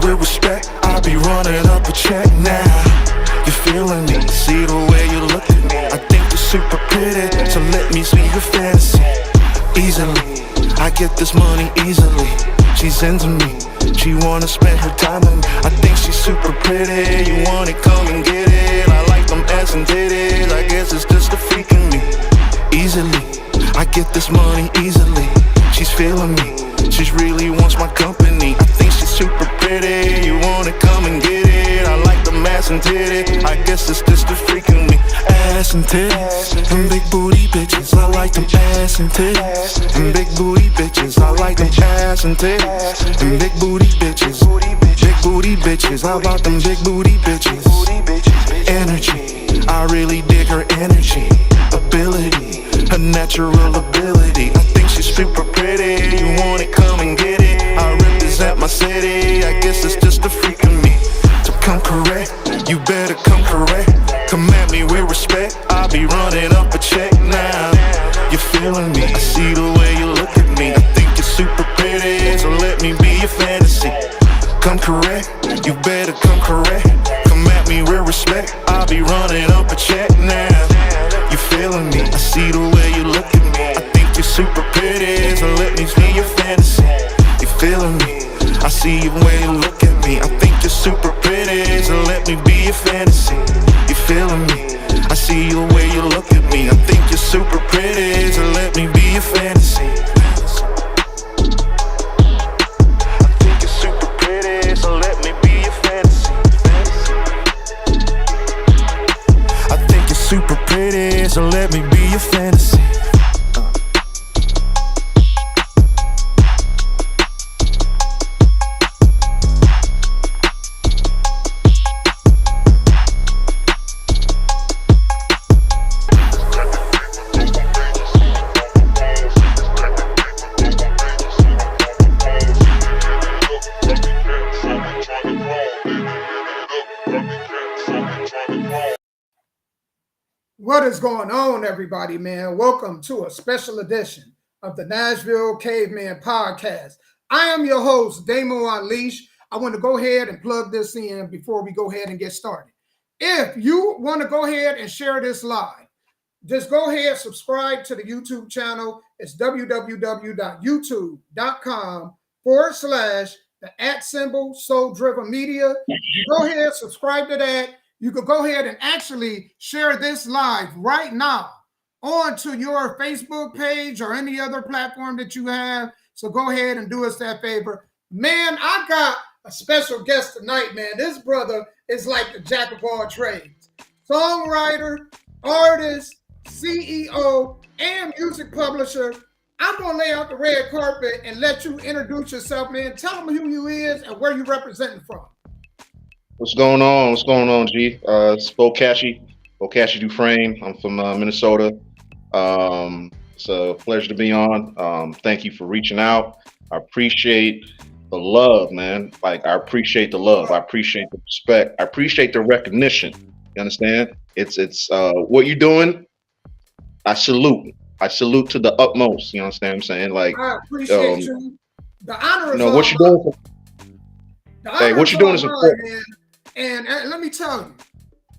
with respect, I'll be running up a check now. You feeling me? See the way you look at me. I think you're super pretty, so let me see your fantasy. Easily, I get this money easily. She's into me, she wanna spend her time with me. I think she's super pretty, you want it, come and get it. I like them ass and titties, I guess it's just a freak in me. Easily, I get this money easily. She's feeling me, she really wants my company. I think she's super pretty, you want it, come and get it. I like them ass and titties, I guess it's just a freak in me. Ass and titties, and big booty bitches. I like them ass and titties, and big booty bitches. I like them ass and titties, and big booty bitches. Big booty bitches, how about them big booty bitches? Energy, I really dig her energy. Ability, her natural ability. I think she's super pretty, you want it, come and get it. I represent my city, I guess it's just a freak in me. So come correct, you better come correct. Come at me with respect, I'll be running up a check now. You're feeling me, I see the way you look at me. I think you're super pretty, so let me be your fantasy. Come correct, you better come correct. Come at me with respect, I'll be running up a check now. You feeling me, I see the way you look at me. I think you're super pretty, so let me be your fantasy. You feeling me, I see the way you look at me. I think you're super pretty, so let me be your fantasy. You feeling me, I see the way you look at me. I think you're super pretty, so let me be your fantasy. I think you're super pretty, so let me be your fantasy. I think you're super pretty, so let me be your fantasy. What is going on, everybody, man? Welcome to a special edition of the Nashville Cavemen podcast. I am your host, Damo Unleash. I want to go ahead and plug this in before we go ahead and get started. If you want to go ahead and share this live, just go ahead, subscribe to the YouTube channel. It's www.youtube.com/the @ media. You go ahead, subscribe to that. You could go ahead and actually share this live right now onto your Facebook page or any other platform that you have. So go ahead and do us that favor. Man, I got a special guest tonight, man. This brother is like the jack of all trades. Songwriter, artist, CEO, and music publisher. I'm going to lay out the red carpet and let you introduce yourself, man. Tell them who you is and where you representing from. What's going on? What's going on, G? It's BoKachi Dufrane. I'm from Minnesota. It's a pleasure to be on. Thank you for reaching out. I appreciate the love, man. Like, I appreciate the love. I appreciate the respect. I appreciate the recognition. You understand? It's what you're doing. I salute. I salute to the utmost. You understand what I'm saying? Like, I appreciate you. The honor is what you're doing. Hey, what you're doing is important. Man. And let me tell you,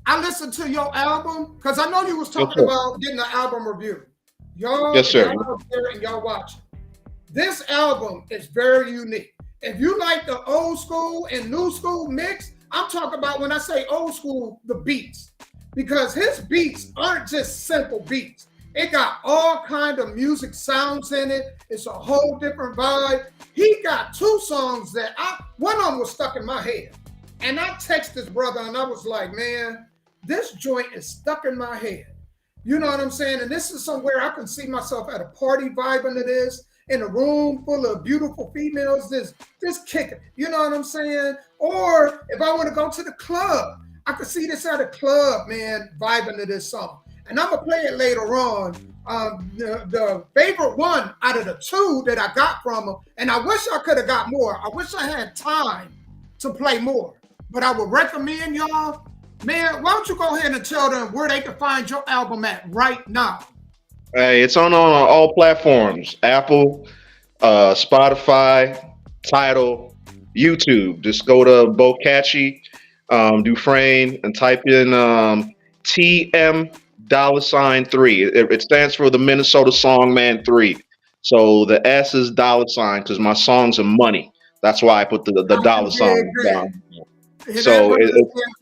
I listened to your album because I know you was talking about getting an album review. Y'all, yes, sir. Y'all out there and y'all watching. This album is very unique. If you like the old school and new school mix, I'm talking about when I say old school, the beats. Because his beats aren't just simple beats. It got all kind of music sounds in it. It's a whole different vibe. He got two songs that one of them was stuck in my head. And I texted this brother and I was like, man, this joint is stuck in my head. You know what I'm saying? And this is somewhere I can see myself at a party vibing to this, in a room full of beautiful females, this kicking. You know what I'm saying? Or if I want to go to the club, I could see this at a club, man, vibing to this song. And I'm going to play it later on. The favorite one out of the two that I got from him, and I wish I could have got more. I wish I had time to play more. But I would recommend y'all, man, why don't you go ahead and tell them where they can find your album at right now? Hey, it's on all platforms. Apple, Spotify, Tidal, YouTube. Just go to BoKachi Dufrane and type in TM $3. It stands for the Minnesota Songman 3. So the S is $ because my songs are money. That's why I put the dollar sign down. So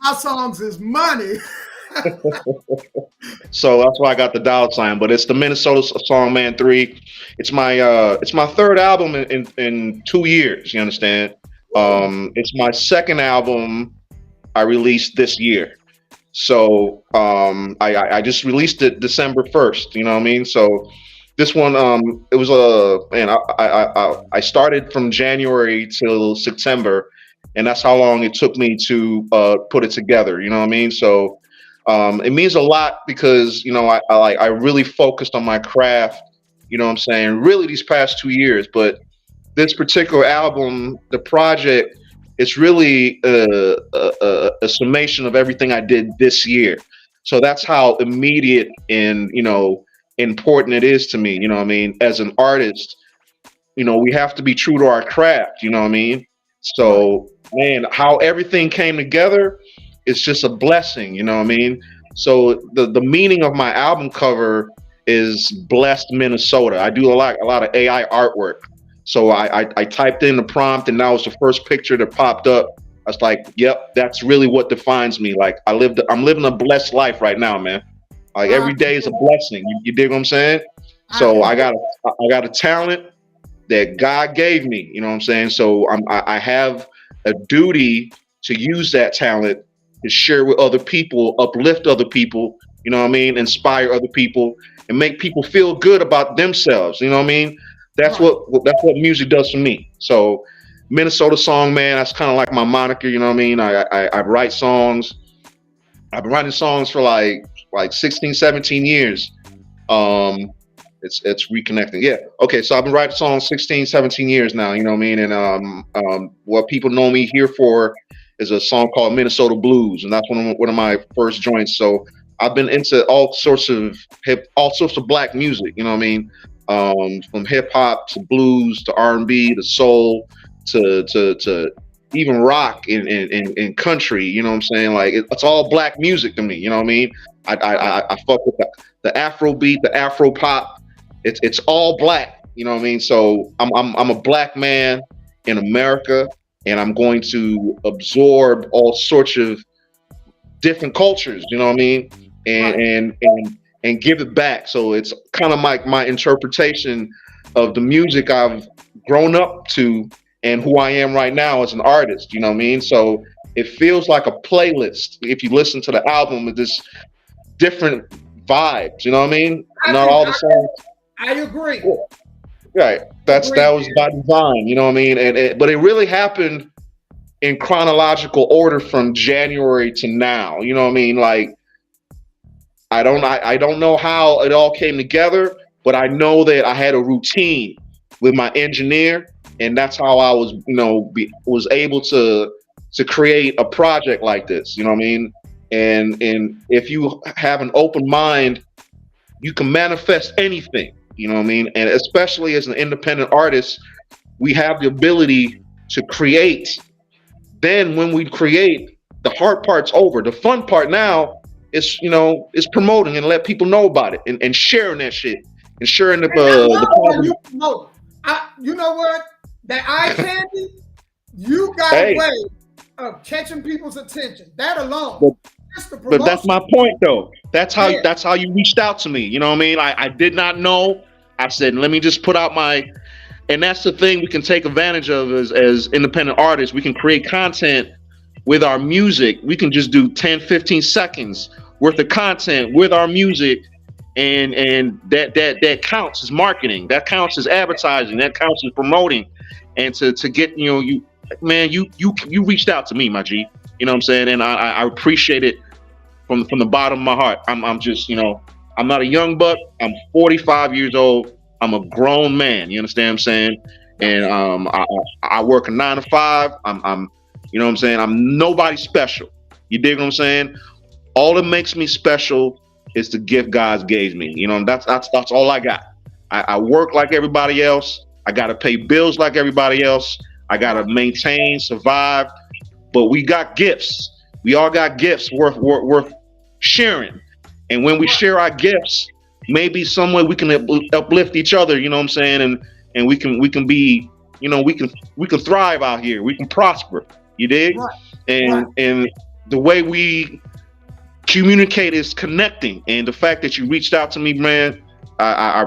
my songs is money. So that's why I got the $sign. But it's the Minnesota Songman 3. It's my third album in 2 years. You understand? It's my second album I released this year. So I just released it December 1st. You know what I mean? So this one it was I started from January till September, and that's how long it took me to put it together. You know what I mean? So it means a lot because I really focused on my craft. You know what I'm saying? Really, these past 2 years, but this particular album, the project, it's really a summation of everything I did this year. So that's how immediate and important it is to me. You know what I mean? As an artist, we have to be true to our craft. You know what I mean? So man, how everything came together, it's just a blessing. You know what I mean? So the meaning of my album cover is blessed Minnesota. I do a lot of AI artwork. So I typed in the prompt, and that was the first picture that popped up. I was like, "Yep, that's really what defines me." Like I'm living a blessed life right now, man. Like every day is a blessing. You dig what I'm saying? So I got a talent that God gave me. You know what I'm saying? So I have a duty to use that talent to share with other people, uplift other people. You know what I mean? Inspire other people and make people feel good about themselves. You know what I mean? That's what music does for me. So Minnesota Songman, that's kind of like my moniker. You know what I mean? I write songs. I've been writing songs for like 16, 17 years. It's reconnecting. Yeah. Okay. So I've been writing songs 16, 17 years now. You know what I mean? And what people know me here for is a song called Minnesota Blues, and that's one of my first joints. So I've been into all sorts of black music. You know what I mean? From hip hop to blues to R&B to soul to even rock and country. You know what I'm saying? Like it's all black music to me. You know what I mean? I fuck with the Afro beat, the Afro pop. It's all black. You know what I mean? So I'm a black man in America, and I'm going to absorb all sorts of different cultures. You know what I mean? And give it back. So it's kind of like my interpretation of the music I've grown up to and who I am right now as an artist. You know what I mean? So it feels like a playlist. If you listen to the album with this different vibes, you know what I mean? Not all the songs. I agree. Right. That was by design, you know what I mean? But it really happened in chronological order from January to now. You know what I mean? Like I don't know how it all came together, but I know that I had a routine with my engineer, and that's how I was, was able to create a project like this. You know what I mean? And if you have an open mind, you can manifest anything. You know what I mean? And especially as an independent artist, we have the ability to create. Then when we create, the hard part's over. The fun part now is promoting and let people know about it and sharing that shit and sharing the you promote. You know what? That eye candy, you got a way of catching people's attention. That alone. But that's my point, though. That's how you reached out to me. You know what I mean? I did not know. I said, let me just put out and that's the thing we can take advantage of as independent artists. We can create content with our music. We can just do 10, 15 seconds worth of content with our music, and that counts as marketing. That counts as advertising. That counts as promoting. And to get, you reached out to me, my G. You know what I'm saying? And I appreciate it from the bottom of my heart. I'm just, I'm not a young buck. I'm 45 years old. I'm a grown man. You understand what I'm saying? And I work a 9 to 5. I'm you know what I'm saying? I'm nobody special. You dig what I'm saying? All that makes me special is the gift God gave me. That's all I got. I work like everybody else. I got to pay bills like everybody else. I gotta maintain, survive. But we got gifts. We all got gifts worth sharing. And when we share our gifts, maybe some way we can uplift each other. You know what I'm saying? And we can be, we can thrive out here. We can prosper. You dig? Right. And the way we communicate is connecting. And the fact that you reached out to me, man, I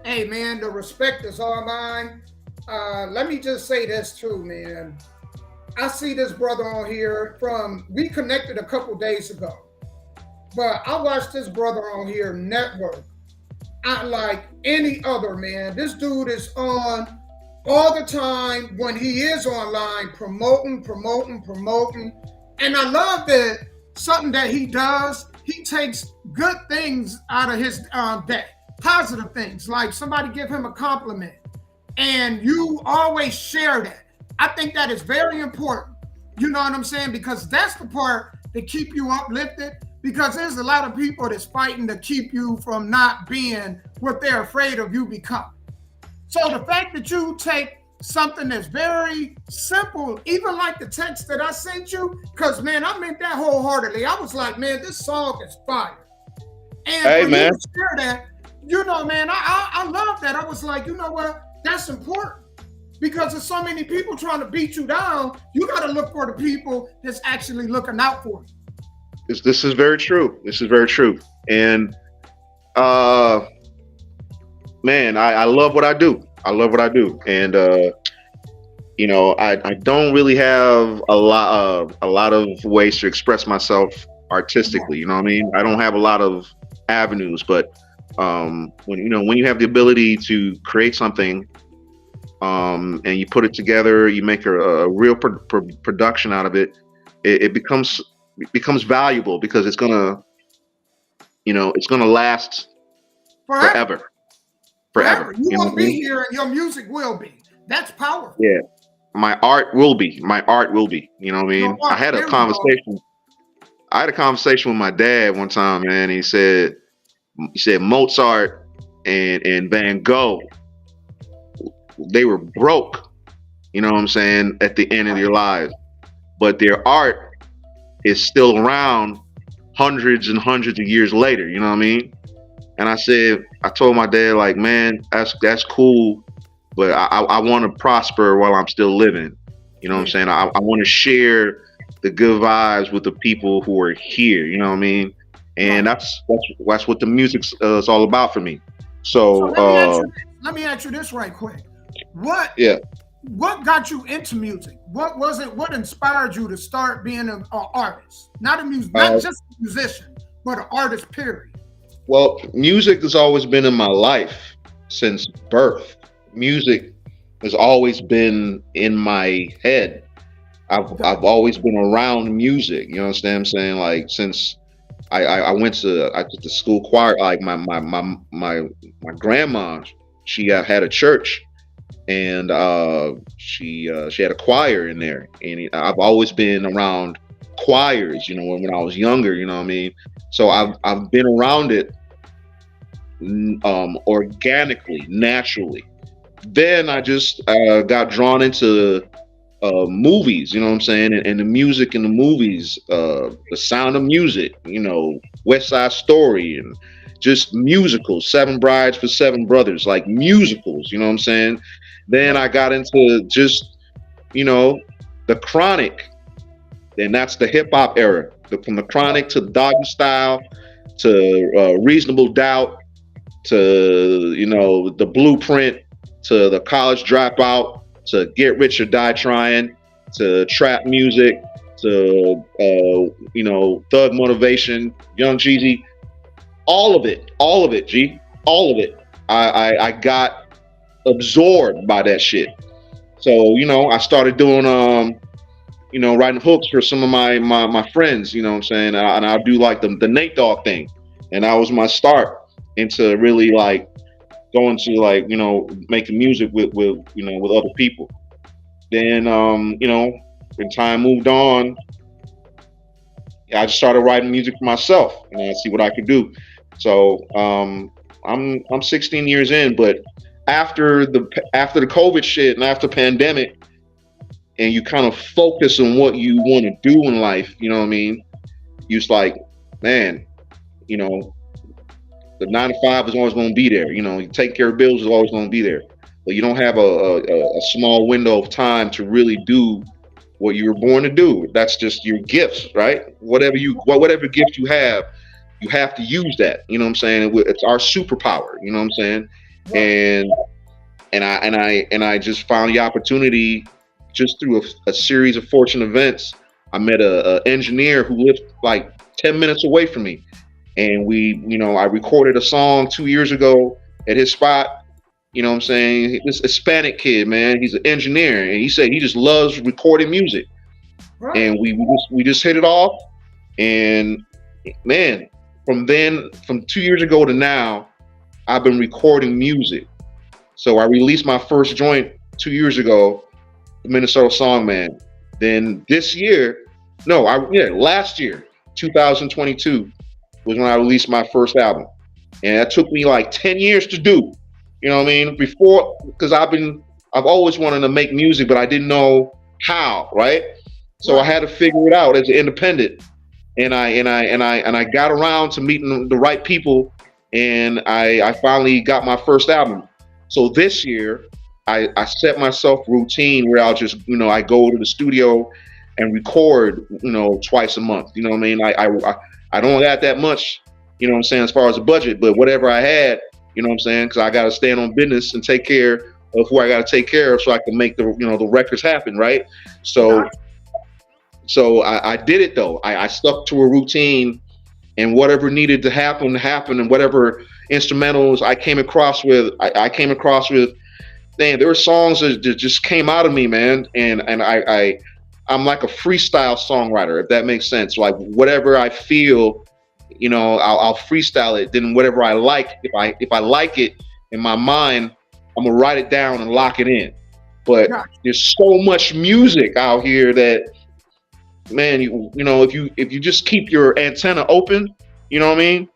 Hey, man, the respect is all mine. Let me just say this too, man. I see this brother on here we connected a couple days ago, but I watched this brother on here network. Like any other, man. This dude is on all the time when he is online, promoting. And I love that something that he does, he takes good things out of his day, positive things, like somebody give him a compliment. And you always share that. I think that is very important. You know what I'm saying? Because that's the part that keep you uplifted. Because there's a lot of people that's fighting to keep you from not being what they're afraid of you becoming. So the fact that you take something that's very simple, even like the text that I sent you, because man, I meant that wholeheartedly. I was like, man, this song is fire. And Hey, for man. you to share that, man, I love that. I was like, you know what? That's important. Because there's so many people trying to beat you down, you got to look for the people that's actually looking out for you. This is very true. This is very true. And man, I love what I do. I love what I do. And I don't really have a lot of ways to express myself artistically. You know what I mean? I don't have a lot of avenues, but when you have the ability to create something, and you put it together, you make a real production out of it. It becomes valuable because it's gonna last forever. You won't be here, and your music will be. That's powerful. Yeah, my art will be. You know what I mean? I had a conversation. I had a conversation with my dad one time, man. He said Mozart and Van Gogh, they were broke, you know what I'm saying, at the end of their lives, but their art is still around hundreds and hundreds of years later, you know what I mean? And I told my dad, like, man, that's cool, but I want to prosper while I'm still living, you know what I'm saying? I want to share the good vibes with the people who are here, you know what I mean? And that's what the music is all about for me. So let me ask you this right quick. What got you into music? What was it? What inspired you to start being an artist? Not just a musician, but an artist, period. Well, music has always been in my life since birth. Music has always been in my head. I've always been around music. You understand what I'm saying? Like since I went to the school choir. Like my grandma, she had a church. And she had a choir in there, and I've always been around choirs, when I was younger, you know what I mean? So I've been around it organically, naturally. Then I just got drawn into movies, you know what I'm saying, and the music in the movies, the Sound of Music, West Side Story, and just musicals, Seven Brides for Seven Brothers, like musicals, you know what I'm saying? Then I got into just, the Chronic, and that's the hip hop era. From the Chronic to Doggy Style to Reasonable Doubt to, the Blueprint to the College Dropout to Get Rich or Die Trying to trap music to, Thug Motivation, Young Jeezy, all of it, G, all of it. I got absorbed by that shit. So, I started doing, writing hooks for some of my friends, you know what I'm saying? And I'll do like the Nate Dogg thing. And that was my start into really like going to like, making music with other people. Then, when time moved on, I just started writing music for myself and I see what I could do. So, I'm 16 years in, but after the COVID shit and after pandemic, and you kind of focus on what you want to do in life, you know what I mean? You just like, man, you know, the 9 to 5 is always going to be there. You know, you take care of bills is always going to be there, but you don't have a small window of time to really do what you were born to do. That's just your gifts, right? Whatever gift you have to use that. You know what I'm saying? It's our superpower. You know what I'm saying? Right. And I just found the opportunity just through a series of fortunate events. I met a engineer who lived like 10 minutes away from me, and I recorded a song 2 years ago at his spot. You know what I'm saying? This Hispanic kid, man, he's an engineer, and he said he just loves recording music. Right. And we just hit it off. And man, from 2 years ago to now, I've been recording music. So I released my first joint 2 years ago, the Minnesota Songman. Then last year, 2022, was when I released my first album. And that took me like 10 years to do. You know what I mean? Before, because I've always wanted to make music, but I didn't know how, right? So I had to figure it out as an independent. And I got around to meeting the right people, and I finally got my first album. So this year, I set myself a routine where I'll just, I go to the studio and record, twice a month. You know what I mean? I don't got that much, you know what I'm saying, as far as the budget, but whatever I had, you know what I'm saying, because I got to stand on business and take care of who I got to take care of so I can make the records happen, right? So I did it though. I stuck to a routine, and whatever needed to happen, and whatever instrumentals I came across with, man, there were songs that just came out of me, man, and I'm like a freestyle songwriter, if that makes sense. Like whatever I feel, I'll freestyle it. Then whatever I like, if I like it in my mind, I'm gonna write it down and lock it in. But there's so much music out here that, man, if you just keep your antenna open, you know what I mean?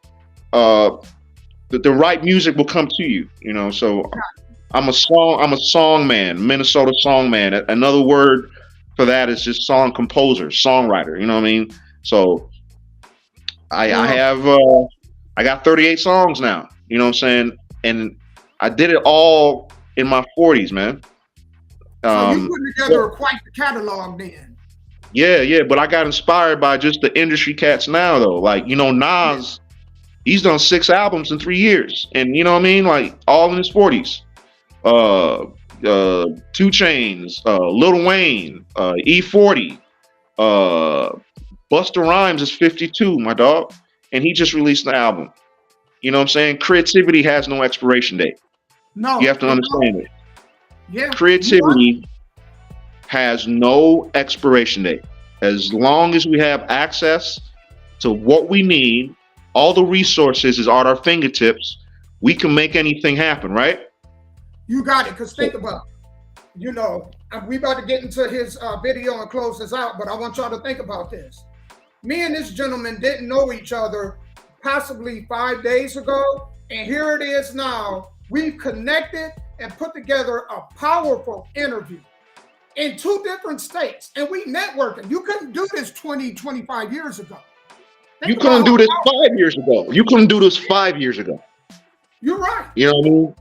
The right music will come to you, So I'm a song man, Minnesota song man. Another word for that is just song composer, songwriter, you know what I mean? So I got 38 songs now, you know what I'm saying? And I did it all in my 40s, man. So you put together quite the catalog then. Yeah, but I got inspired by just the industry cats now, though. Like, Nas, he's done 6 albums in 3 years, and you know what I mean, like all in his 40s. 2 Chainz, Lil Wayne, E40, Busta Rhymes is 52, my dog, and he just released an album. You know what I'm saying? Creativity has no expiration date. No, you have to understand it. Yeah, creativity has no expiration date. As long as we have access to what we need, all the resources is at our fingertips, we can make anything happen, right? You got it, because think about it. We about to get into his video and close this out, but I want y'all to think about this. Me and this gentleman didn't know each other possibly 5 days ago, and here it is now. We've connected and put together a powerful interview in 2 different states, and we networking. You couldn't do this 20, 25 years ago. You couldn't do this 5 years ago. You couldn't do this 5 years ago. You're right. You know what I mean?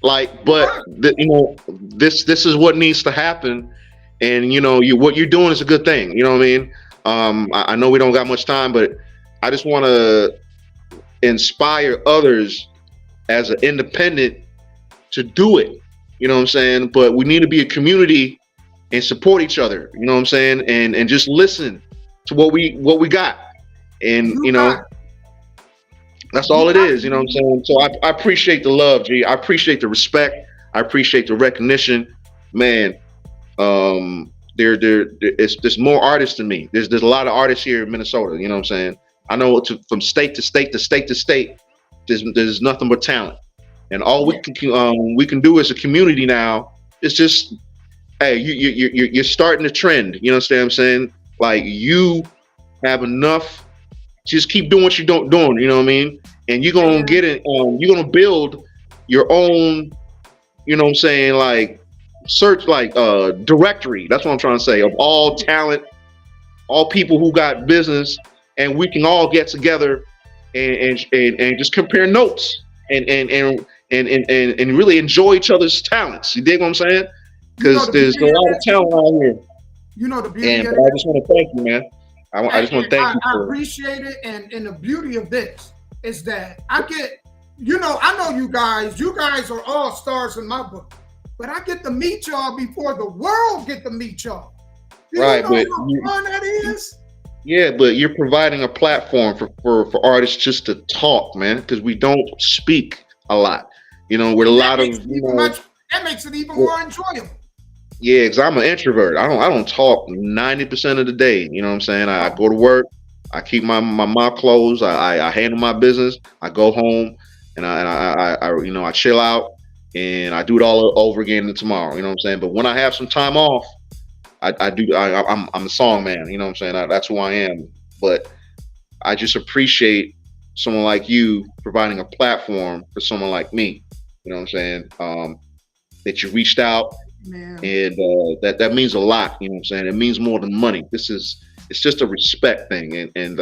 Like, but this is what needs to happen, and what you're doing is a good thing. You know what I mean? I know we don't got much time, but I just want to inspire others as an independent to do it. You know what I'm saying? But we need to be a community and support each other. You know what I'm saying? And just listen to what we got. And that's all it is. You know what I'm saying? So I appreciate the love, G. I appreciate the respect. I appreciate the recognition, man. There's more artists than me. There's a lot of artists here in Minnesota. You know what I'm saying? I know from state to state to state to state, there's nothing but talent, and all we can do as a community now is just, hey, you're starting a trend. You know what I'm saying? Like, you have enough. Just keep doing what you're doing. You know what I mean? And you're gonna get it. You're gonna build your own you know what I'm saying, like search like directory. That's what I'm trying to say, of all talent, all people who got business, and we can all get together and just compare notes and really enjoy each other's talents. You dig what I'm saying? Because there's a lot of talent out here. You know the beauty And of I just want to thank you, man. I just want to thank you. I appreciate it, and the beauty of this is that I get, I know you guys are all stars in my book, but I get to meet y'all before the world get to meet y'all. Right, know but how fun that is? Yeah, but you're providing a platform for artists just to talk, man, because we don't speak a lot. With a lot of that makes it even more enjoyable. Yeah, because I'm an introvert. I don't talk 90% of the day. You know what I'm saying? I go to work, I keep my mouth closed, I handle my business, I go home, and I chill out, and I do it all over again tomorrow. You know what I'm saying? But when I have some time off, I'm a song man. You know what I'm saying? That's who I am. But I just appreciate someone like you providing a platform for someone like me. You know what I'm saying? That you reached out. Man. And that means a lot. You know what I'm saying? It means more than money. It's just a respect thing. And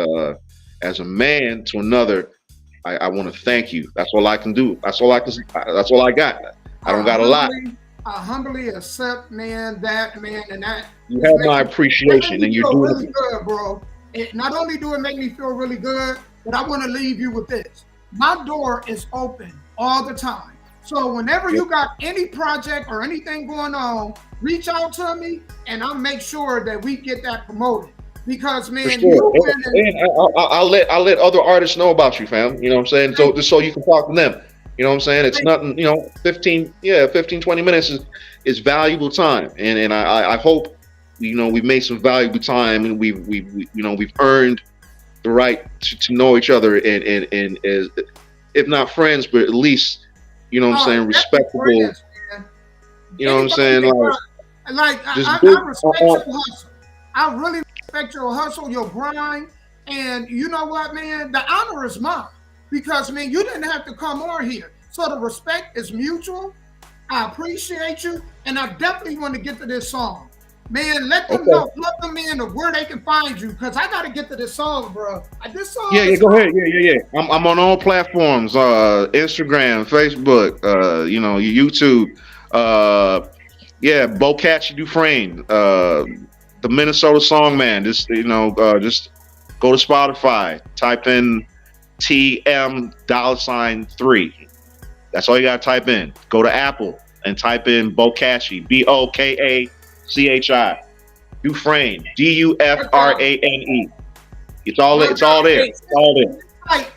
as a man to another, I want to thank you. That's all I can do. That's all I got. I don't got a lot. I humbly accept, man, and that. You have my appreciation, and you're doing really good, bro. Not only do it make me feel really good, but I want to leave you with this. My door is open all the time. So whenever you got any project or anything going on, reach out to me, and I'll make sure that we get that promoted. Because man, I'll let other artists know about you, fam. You know what I'm saying? So just so you can talk to them. You know what I'm saying? It's nothing. 15, 20 minutes is valuable time, and I hope we've made some valuable time, and we've earned the right to know each other, and as if not friends, but at least. You know what I'm saying? Respectable. Friends, you know what I'm saying? I respect your hustle. I really respect your hustle, your grind. And you know what, man? The honor is mine. Because, man, you didn't have to come on here. So the respect is mutual. I appreciate you. And I definitely want to get to this song. Man, let them know, plug them in of where they can find you, because I got to get to this song, bro. This song. Yeah, go ahead. Yeah. I'm on all platforms, Instagram, Facebook, YouTube. BoKachi Dufrane, the Minnesota song man. Just just go to Spotify, type in $3. That's all you gotta type in. Go to Apple and type in BoKachi, BoKachi Dufrane, Dufrane. It's all there. It's all there.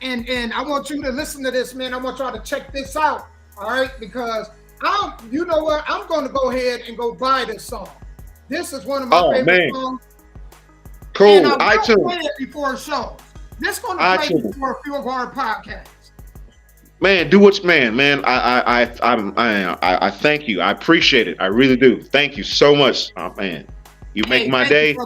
And I want you to listen to this, man. I want y'all to check this out. All right, because I'm going to go ahead and go buy this song. This is one of my favorite songs. Cool. iTunes. Play it before shows. This is going to play before a few of our podcasts. Man, man. I thank you. I appreciate it. I really do. Thank you so much, man. You make my day.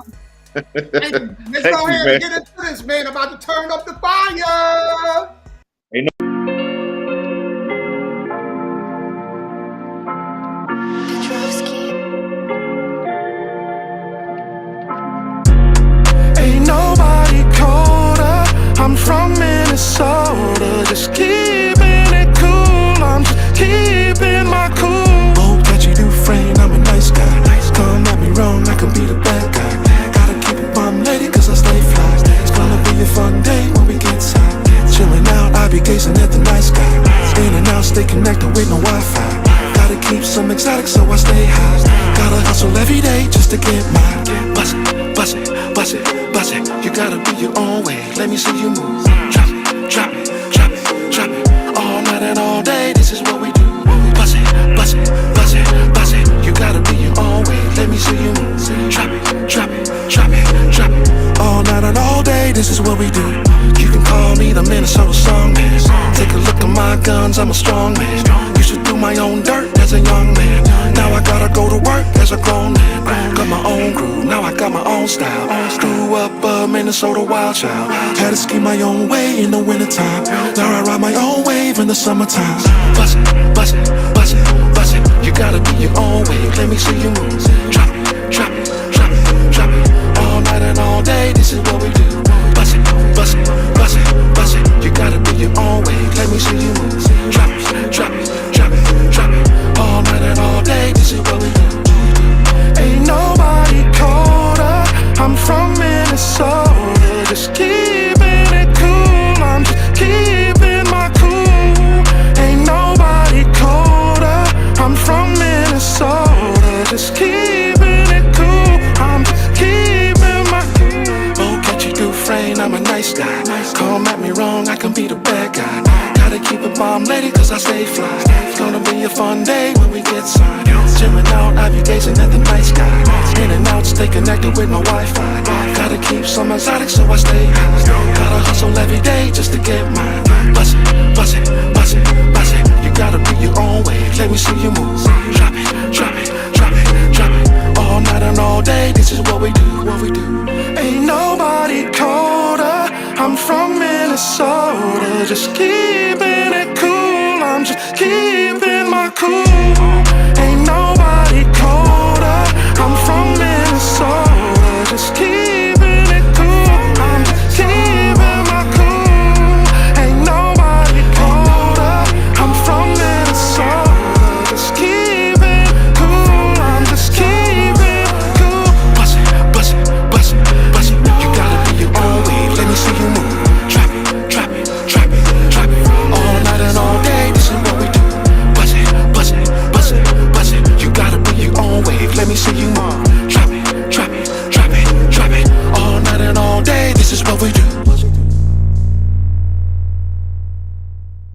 Let's go ahead and get into this, man. I'm about to turn up the fire. Ain't nobody colder. I'm from Minnesota. Just keeping it cool. I'm just keeping my cool. BoKachi Dufrane, I'm a nice guy. Come at me wrong, I can be the bad guy. Gotta keep it bum lady, cause I stay fly. It's gonna be a fun day when we get high. Chilling out, I be gazing at the night sky. In and out, stay connected with no Wi-Fi. Gotta keep some exotic, so I stay high. Gotta hustle every day just to get mine. Bust it, bust it, bust it, bust it. You gotta be your own way, let me see you move. Drop it, drop it, drop it, drop it. All night and all day, this is what we do. Bust it, bust it, bust it, bust it. You gotta be your own way, let me see you move. Drop it, drop it, drop it, drop it. All night and all day, this is what we do. You can call me the Minnesota song man. Take a look at my guns, I'm a strong man. Used to do my own dirt as a young man. Now I gotta go to work as a grown man. Got my own groove, now I got my own style. Grew up Minnesota wild child. Had to ski my own way in the wintertime. Now I ride my own wave in the summertime. Bust it, bust it, bust it, bust it. You gotta be your own wave, let me see you move. Drop it, drop it, drop it, drop it. All night and all day, this is what we do. Bust it, bust it, bust it, bust it. You gotta be your own wave, let me see you move. Drop it, drop it, drop it, drop it. All night and all day, this is what we do. Ain't nobody colder. I'm from Minnesota, just keeping it cool. I'm just keeping my cool. Ain't nobody colder. I'm from Minnesota, just keeping it cool. I'm just keeping my cool. BoKachi Dufrane, I'm a nice guy. Come at me wrong, I can be the bad guy. Gotta keep a bomb lady, cause I stay fly. It's gonna be a fun day when we get signed. Chillin' out, I be gazing at the night sky. In and out, stay connected with my Wi-Fi. Gotta keep some exotic, so I stay high. Gotta hustle every day just to get mine. Bust it, bust it, bust it, bust it. You gotta be your own way, let me see you move. Drop it, drop it, drop it, drop it. All night and all day, this is what we do, what we do. Ain't nobody colder. I'm from Minnesota, just keeping it cool. I'm just keeping my cool.